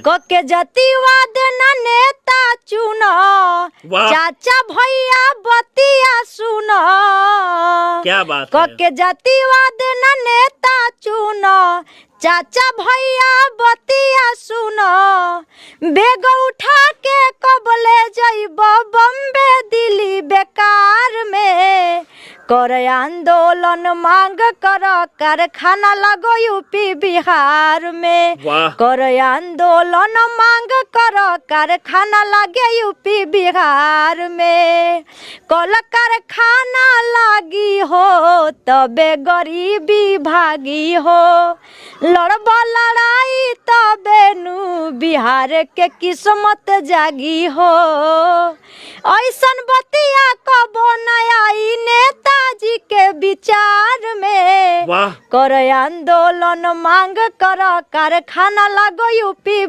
के जातिवाद न नेता चुनो, चाचा भैया बतिया सुनो। क्या बात है। के जातिवाद न नेता चुनो, चाचा भैया बतिया सुनो। बेग उठा के कबले जइब बम्बे दिल्ली बेकार में। कर आंदोलन मांग कर कारखाना लगो यूपी बिहार में। कर आंदोलन मांग कर कारखाना लगे यूपी बिहार में। कल कारखाना लागी हो तबे गरीबी भागी हो। लड़ब लड़ाई तबे नु बिहार के किस्मत जागी हो। ऐसन बतिया कबो नया नेताजी के विचार में। कर आंदोलन मांग कर कारखाना लगो यूपी